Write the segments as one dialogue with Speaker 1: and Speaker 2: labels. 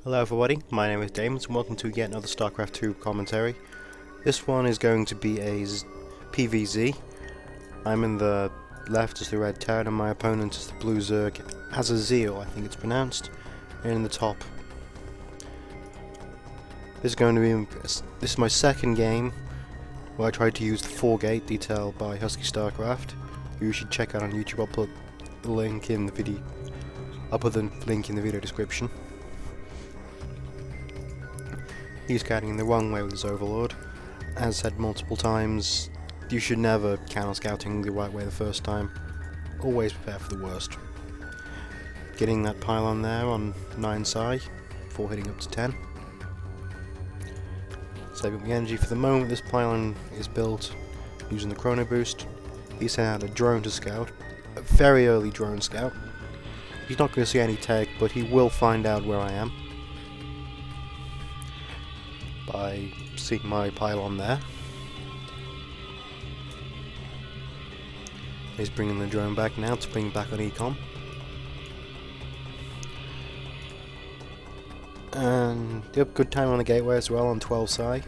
Speaker 1: Hello everybody, my name is Daemeous and welcome to yet another Starcraft 2 commentary. This one is going to be a PvZ. I'm in the left as the red town and my opponent is the blue Zerg as a Zeal, I think it's pronounced, and in the top. This is my second game where I tried to use the 4-gate detail by Husky Starcraft, who you should check out on YouTube. I'll put the link in the video. Description. He's scouting in the wrong way with his Overlord. As said multiple times, you should never count on scouting the right way the first time. Always prepare for the worst. Getting that pylon there on 9 psi before hitting up to 10. Saving the energy for the moment. This pylon is built using the chrono boost. He sent out a drone to scout, a very early drone scout. He's not going to see any tech, but he will find out where I am by seeing my pylon there. He's bringing the drone back now to bring back on econ. And yep, good time on the gateway as well on 12 psi.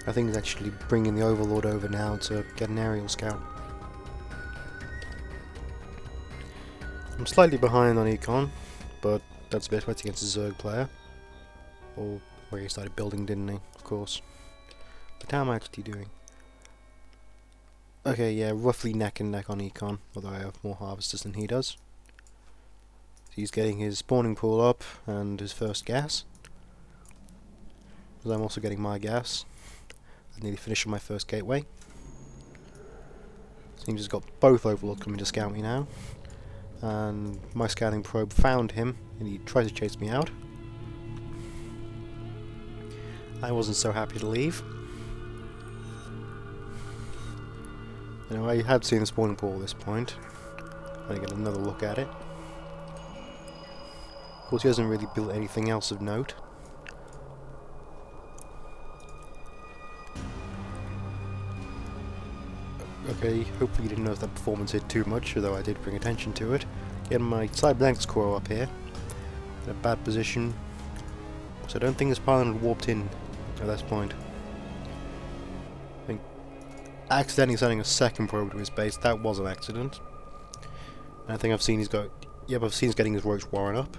Speaker 1: I think he's actually bringing the Overlord over now to get an aerial scout. I'm slightly behind on econ, but that's a bit better against a Zerg player. Or where he started building, didn't he? Of course. But how am I actually doing? Okay, yeah, roughly neck and neck on econ, although I have more harvesters than he does. He's getting his spawning pool up and his first gas. Because I'm also getting my gas. I nearly finished my first gateway. Seems he's got both Overlords coming to scout me now. And my scouting probe found him and he tried to chase me out. I wasn't so happy to leave. You know, I had seen the spawning pool at this point. I get another look at it. Of course, he hasn't really built anything else of note. Okay, hopefully you didn't notice that performance hit too much, although I did bring attention to it. Getting my Cybernetics core up here. In a bad position. So I don't think this pylon had warped in at this point. I think accidentally sending a second probe to his base, that was an accident. And I think I've seen he's got... Yep, I've seen he's getting his Roach Warren up.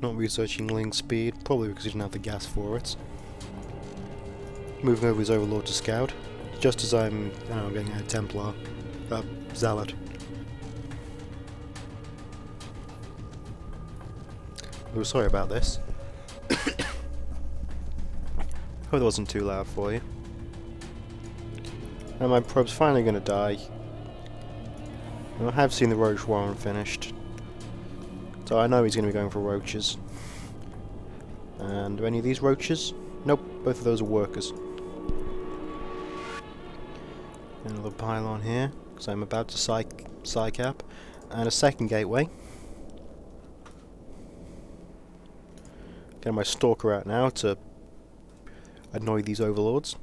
Speaker 1: Not researching link speed, probably because he didn't have the gas for it. Moving over his Overlord to scout, just as I'm getting a Templar, Zealot. Oh, sorry about this. Hope that wasn't too loud for you. And my probe's finally going to die. And I have seen the Roach Warren finished, so I know he's going to be going for roaches. And are any of these roaches? Nope, both of those are workers. Another pylon here, because I'm about to psych up. And a second gateway. Getting my Stalker out now to annoy these Overlords.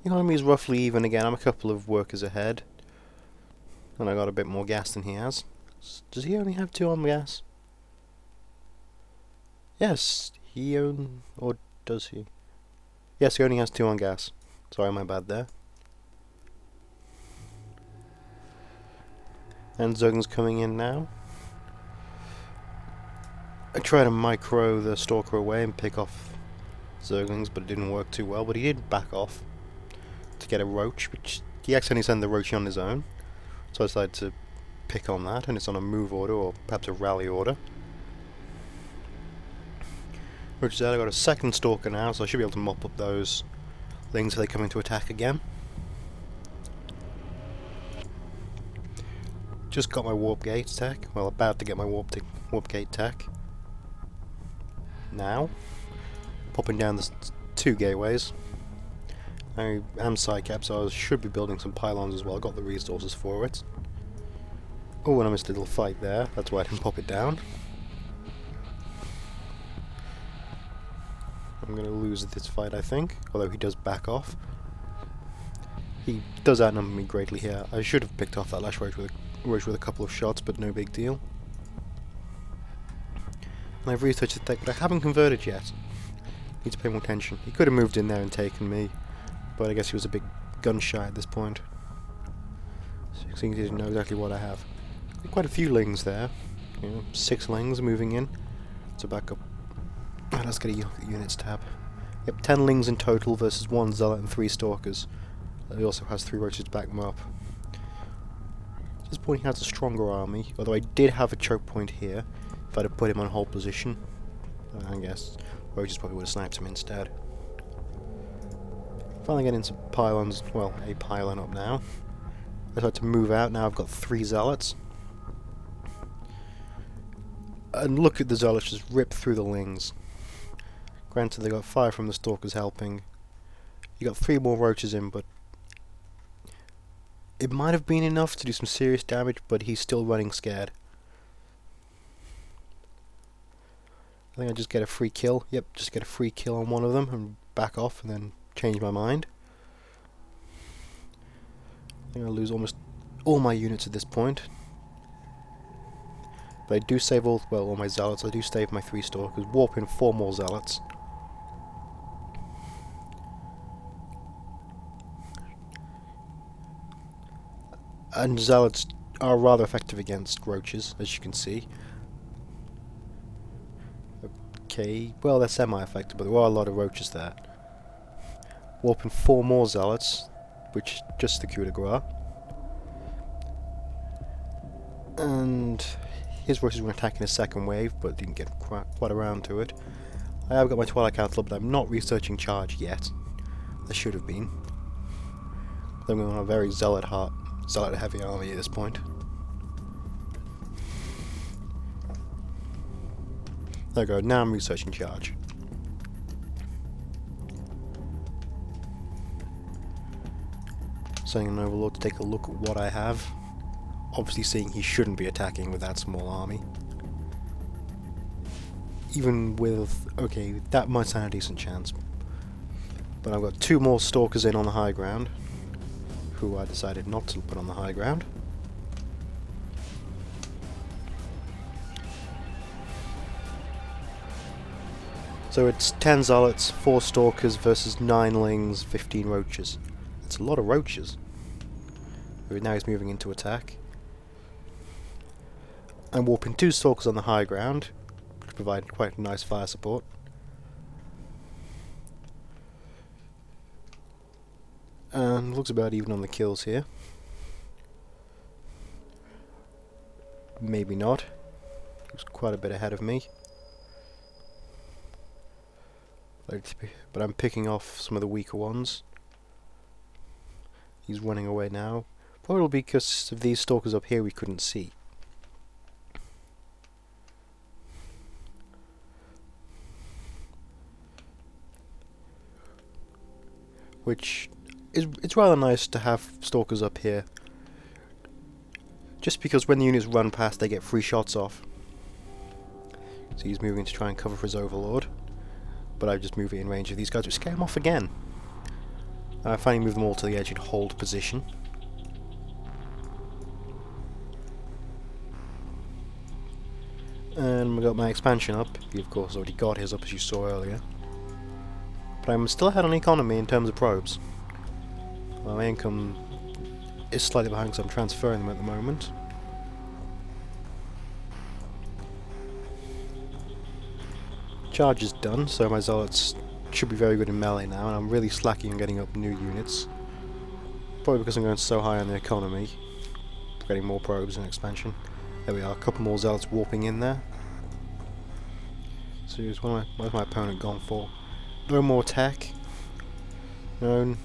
Speaker 1: The economy is roughly even again. I'm a couple of workers ahead. And I got a bit more gas than he has. Does he only have 2 on gas? Yes, or does he? Yes, he only has 2 on gas. Sorry, my bad there. And Zergling's coming in now. I tried to micro the Stalker away and pick off Zerglings, but it didn't work too well. But he did back off to get a Roach, which he accidentally sent the Roach on his own. So I decided to pick on that, and it's on a move order, or perhaps a rally order. Which is that I got a second Stalker now, so I should be able to mop up those things if they come into attack again. Just got my Warp Gate tech. Well, about to get my Warp Gate tech. Now, popping down the 2 gateways. I am Psycap, so I should be building some pylons as well. I got the resources for it. Oh, and I missed a little fight there. That's why I didn't pop it down. I'm going to lose this fight, I think. Although he does back off. He does outnumber me greatly here. I should have picked off that last roach with a couple of shots, but no big deal. And I've researched the deck, but I haven't converted yet. Need to pay more attention. He could have moved in there and taken me, but I guess he was a bit gun shy at this point. So he didn't know exactly what I have. Quite a few lings there. 6 lings moving in. So back up. Let's get a units tab. Yep, 10 lings in total versus 1 zealot and 3 stalkers. He also has 3 roaches to back him up. At this point he has a stronger army, although I did have a choke point here. If I'd have put him on hold position, I guess roaches probably would have sniped him instead. Finally getting some pylons, well, a pylon up now. I decided to move out, now I've got 3 zealots. And look at the zealots just rip through the lings. Granted, they got 5 from the stalkers helping. You got 3 more roaches in, but it might have been enough to do some serious damage, but he's still running scared. I think I just get a free kill. Yep, just get a free kill on one of them and back off and then change my mind. I think I'll lose almost all my units at this point. But I do save all my zealots. I do save my 3 stalkers. Warp in 4 more zealots. And zealots are rather effective against roaches, as you can see. Okay, well they're semi-effective, but there are a lot of roaches there. Warp in 4 more zealots, which is just the coup de grace. And his roaches were attacking a second wave, but didn't get quite around to it. I have got my Twilight Council, but I'm not researching charge yet. I should have been. I'm going on a very zealot heavy army at this point. There we go, now I'm researching charge. Sending an overlord to take a look at what I have. Obviously seeing he shouldn't be attacking with that small army. Even with... okay, that might stand a decent chance. But I've got 2 more stalkers in on the high ground, who I decided not to put on the high ground. So it's 10 zealots, 4 stalkers versus 9 lings, 15 roaches. That's a lot of roaches. Now he's moving into attack. I'm warping 2 stalkers on the high ground, which provide quite nice fire support. And looks about even on the kills here. Maybe not. He's quite a bit ahead of me. But I'm picking off some of the weaker ones. He's running away now. Probably because of these stalkers up here we couldn't see. Which it's rather nice to have stalkers up here. Just because when the units run past they get free shots off. So he's moving to try and cover for his overlord. But I just move it in range of these guys, which scare him off again. I finally move them all to the edge and hold position. And we got my expansion up. He of course already got his up as you saw earlier. But I'm still ahead on economy in terms of probes. Well, my income is slightly behind because I'm transferring them at the moment. Charge is done, so my zealots should be very good in melee now, and I'm really slacking on getting up new units. Probably because I'm going so high on the economy. Getting more probes and expansion. There we are, a couple more zealots warping in there. So where's my opponent gone for? No more tech. No.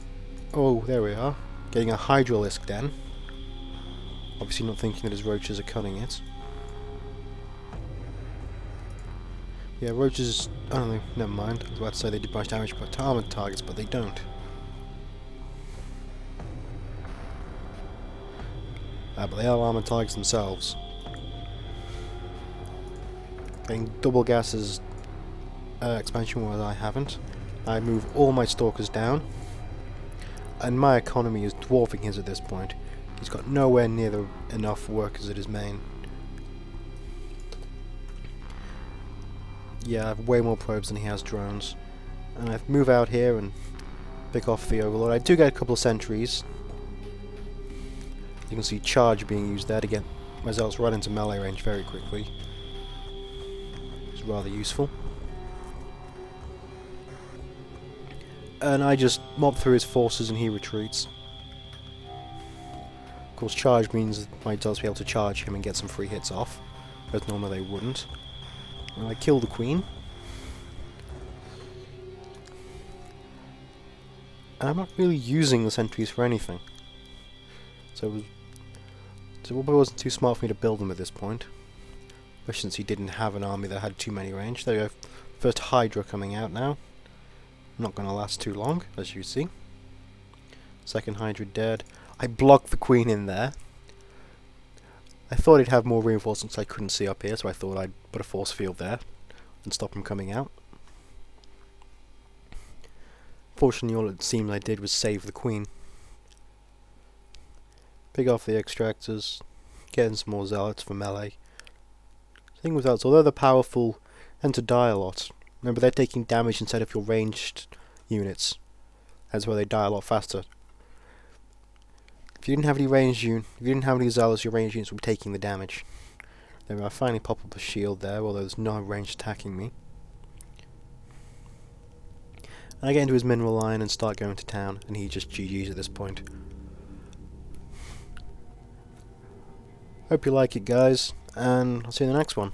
Speaker 1: Oh, there we are. Getting a hydralisk den. Obviously not thinking that his roaches are cutting it. Yeah, roaches... I don't know, never mind. I was about to say they do much damage to armored targets, but they don't. But they are armored targets themselves. Getting double gases expansion where I haven't. I move all my stalkers down. and my economy is dwarfing his at this point. He's got nowhere near enough workers at his main. Yeah, I have way more probes than he has drones. And I move out here and pick off the Overlord. I do get a couple of sentries. You can see charge being used there to get my zealots right into melee range very quickly. It's rather useful. And I just mob through his forces and he retreats. Of course, charge means that my zealots will be able to charge him and get some free hits off, whereas normally they wouldn't. And I kill the queen. And I'm not really using the sentries for anything. So it probably wasn't too smart for me to build them at this point. Especially since he didn't have an army that had too many range. There we go. First Hydra coming out now. Not going to last too long, as you see. Second Hydra dead. I blocked the queen in there. I thought he'd have more reinforcements I couldn't see up here, so I thought I'd put a force field there and stop him coming out. Fortunately, all it seemed I did was save the queen. Pick off the extractors, get in some more zealots for melee. The thing with zealots, although they're powerful, tend to die a lot. Remember, they're taking damage instead of your ranged units. That's why they die a lot faster. If you didn't have any ranged if you didn't have any zealots, your ranged units would be taking the damage. There, I finally pop up a shield there, although there's no range attacking me. And I get into his mineral line and start going to town, and he just GG's at this point. Hope you like it, guys, and I'll see you in the next one.